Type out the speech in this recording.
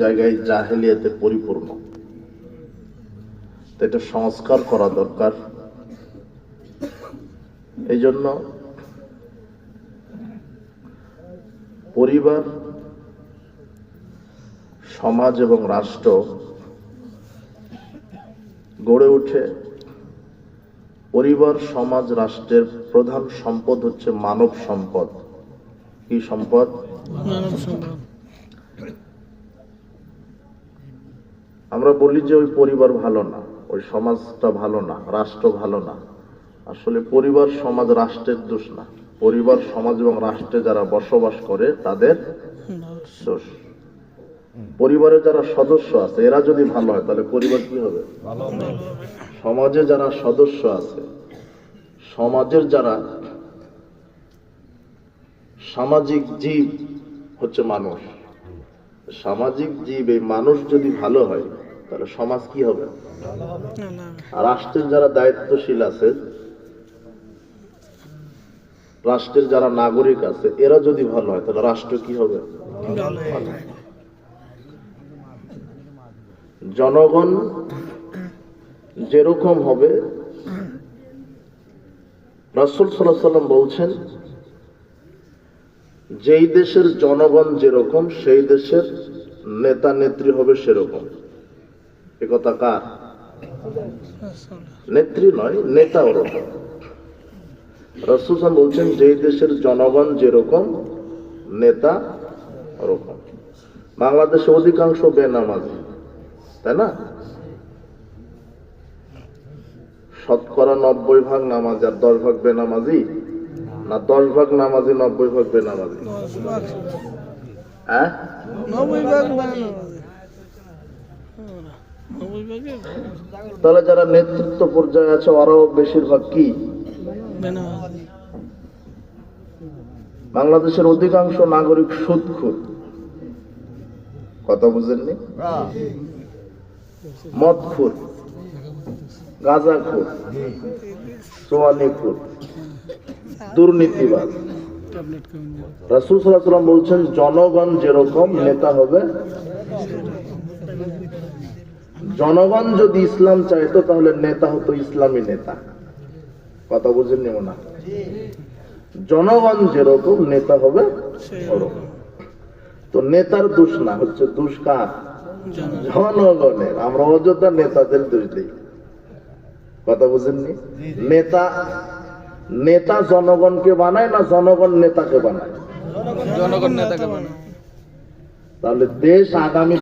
জায়গায় জাহেলিয়াতে পরিপূর্ণ। এটা সংস্কার করা দরকার। এই জন্য পরিবার, সমাজ এবং রাষ্ট্র গড়ে ওঠে। পরিবার, সমাজ, রাষ্ট্রের প্রধান সম্পদ হচ্ছে মানব সম্পদ। কি সম্পদ? মানব সম্পদ। আমরা বলি যে ওই পরিবার ভালো না, ওই সমাজটা ভালো না, রাষ্ট্র ভালো না। আসলে পরিবার, সমাজ, রাষ্ট্রের দোষ না। পরিবার, সমাজ এবং রাষ্ট্রে যারা বসবাস করে তাদের দোষ। পরিবারে যারা সদস্য আছে এরা যদি ভালো হয় তাহলে পরিবার কি হবে? সমাজে যারা সদস্য আছে, সমাজের যারা সামাজিক জীব হচ্ছে মানুষ, সামাজিক জীব এই মানুষ যদি ভালো হয় তাহলে সমাজ কি হবে? আর রাষ্ট্রের যারা দায়িত্বশীল আছে, রাষ্ট্রের যারা নাগরিক আছে এরা যদি ভালো হয় তাহলে রাষ্ট্র কি হবে? জনগণ যেরকম হবে, রাসূল সাল্লাল্লাহু আলাইহি ওয়াসাল্লাম বলছেন যেই দেশের জনগণ যেরকম সেই দেশের নেতা নেত্রী হবে সেরকম। এ কথা কার? নেত্রী নয়, নেতা ওরকম। রাসূল সাল্লাল্লাহু বলছেন যেই দেশের জনগণ যেরকম নেতা ওরকম। বাংলাদেশে অধিকাংশ বেনামাজি, তাই না? শতকরা 90% নামাজ আর 10% বেনামাজি, না 10% নামাজি 90% বেনামাজি? হ্যাঁ, তাহলে যারা নেতৃত্ব পর্যায়ে আছে ওরাও বেশিরভাগ কি? বাংলাদেশের অধিকাংশ নাগরিক সুদখোর। কথা বুঝেননি? মদখোর, গাঁজাখোর, সোয়ানিখোর, দুর্নীতিবাজ। রাসূল সাল্লাল্লাহু আলাইহি ওয়াসাল্লাম বলছেন জনগণ যেরকম নেতা হবে। জনগণ যদি ইসলাম চাইতো তাহলে নেতা হতো ইসলামী নেতা। কথা বুঝেননি মনে? জনগণ যেরকম নেতা হবে ওরকম। তো নেতার দোষ না, হচ্ছে দোষ কার? জনগণের। আমরা অযোধ্যা নেতাদের দোষ দিই। কথা বুঝেননি? নেতা নেতা জনগণকে বানায় না জনগণ নেতাকে বানায়? জনগণ নেতাকে বানায়। তাহলে দেশ আগামী